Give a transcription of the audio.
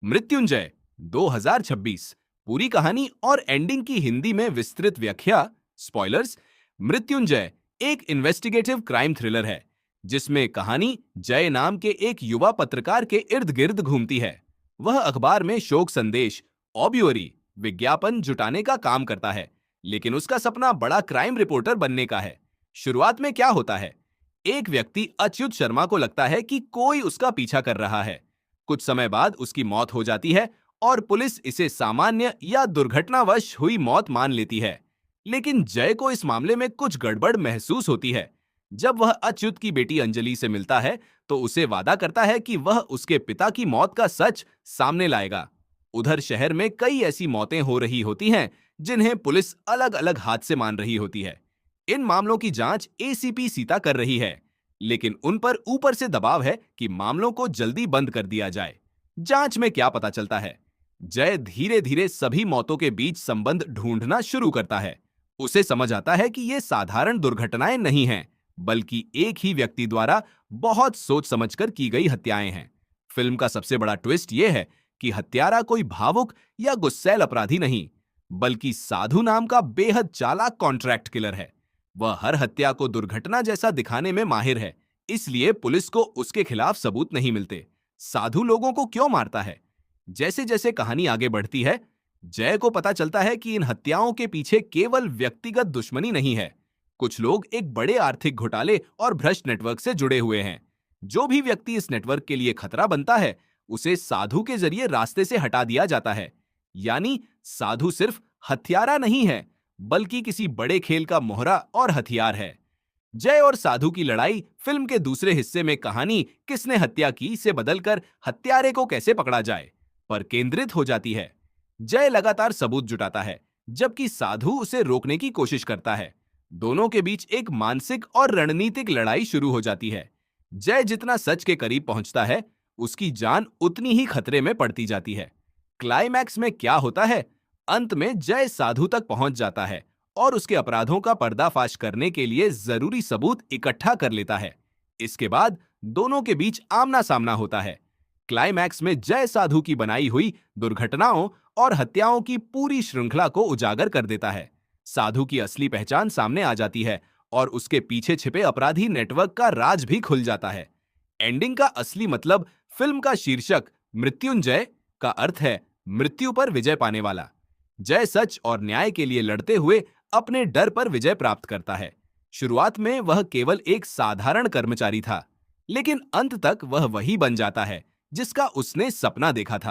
मृत्युंजय 2026। पूरी कहानी और एंडिंग की हिंदी में विस्तृत व्याख्या। स्पॉयलर्स। मृत्युंजय एक इन्वेस्टिगेटिव क्राइम थ्रिलर है जिसमें कहानी जय नाम के एक युवा पत्रकार के इर्द गिर्द घूमती है। वह अखबार में शोक संदेश, ऑब्यूअरी, विज्ञापन जुटाने का काम करता है, लेकिन उसका सपना बड़ा क्राइम रिपोर्टर बनने का है। शुरुआत में क्या होता है? एक व्यक्ति अच्युत शर्मा को लगता है कि कोई उसका पीछा कर रहा है। कुछ समय बाद उसकी मौत हो जाती है और पुलिस इसे सामान्य या दुर्घटनावश हुई मौत मान लेती है। लेकिन जय को इस मामले में कुछ गड़बड़ महसूस होती है। जब वह अच्युत की बेटी अंजलि से मिलता है तो उसे वादा करता है कि वह उसके पिता की मौत का सच सामने लाएगा। उधर शहर में कई ऐसी मौतें हो रही होती हैं जिन्हें पुलिस अलग अलग हाथ से मान रही होती है। इन मामलों की जांच एसीपी सीता कर रही है, लेकिन उन पर ऊपर से दबाव है कि मामलों को जल्दी बंद कर दिया जाए। जांच में क्या पता चलता है? जय धीरे धीरे सभी मौतों के बीच संबंध ढूंढना शुरू करता है। उसे समझ आता है कि ये साधारण दुर्घटनाएं नहीं हैं, बल्कि एक ही व्यक्ति द्वारा बहुत सोच समझकर की गई हत्याएं हैं। फिल्म का सबसे बड़ा ट्विस्ट यह है कि हत्यारा कोई भावुक या गुस्सैल अपराधी नहीं, बल्कि साधु नाम का बेहद चालाक कॉन्ट्रैक्ट किलर है। वह हर हत्या को दुर्घटना जैसा दिखाने में माहिर है, इसलिए पुलिस को उसके खिलाफ सबूत नहीं मिलते। साधु लोगों को क्यों मारता है? जैसे जैसे कहानी आगे बढ़ती है, जय को पता चलता है कि इन हत्याओं के पीछे केवल व्यक्तिगत दुश्मनी नहीं है। कुछ लोग एक बड़े आर्थिक घोटाले और भ्रष्ट नेटवर्क से जुड़े हुए हैं। जो भी व्यक्ति इस नेटवर्क के लिए खतरा बनता है, उसे साधु के जरिए रास्ते से हटा दिया जाता है। यानी साधु सिर्फ हत्यारा नहीं है, बल्कि किसी बड़े खेल का मोहरा और हथियार है। जय और साधु की लड़ाई फिल्म के दूसरे हिस्से में कहानी किसने हत्या की से बदलकर हत्यारे को कैसे पकड़ा जाए पर केंद्रित हो जाती है। जय लगातार सबूत जुटाता है, जबकि साधु उसे रोकने की कोशिश करता है। दोनों के बीच एक मानसिक और रणनीतिक लड़ाई शुरू हो जाती है। जय जितना सच के करीब पहुंचता है, उसकी जान उतनी ही खतरे में पड़ती जाती है। क्लाइमैक्स में क्या होता है? अंत में जय साधु तक पहुंच जाता है और उसके अपराधों का पर्दाफाश करने के लिए जरूरी सबूत इकट्ठा कर लेता है। इसके बाद दोनों के बीच आमना सामना होता है। क्लाइमैक्स में जय साधु की बनाई हुई दुर्घटनाओं और हत्याओं की पूरी श्रृंखला को उजागर कर देता है। साधु की असली पहचान सामने आ जाती है और उसके पीछे छिपे अपराधी नेटवर्क का राज भी खुल जाता है। एंडिंग का असली मतलब फिल्म का शीर्षक मृत्युंजय का अर्थ है मृत्यु पर विजय पाने वाला। जय सच और न्याय के लिए लड़ते हुए अपने डर पर विजय प्राप्त करता है। शुरुआत में वह केवल एक साधारण कर्मचारी था, लेकिन अंत तक वह वही बन जाता है जिसका उसने सपना देखा था।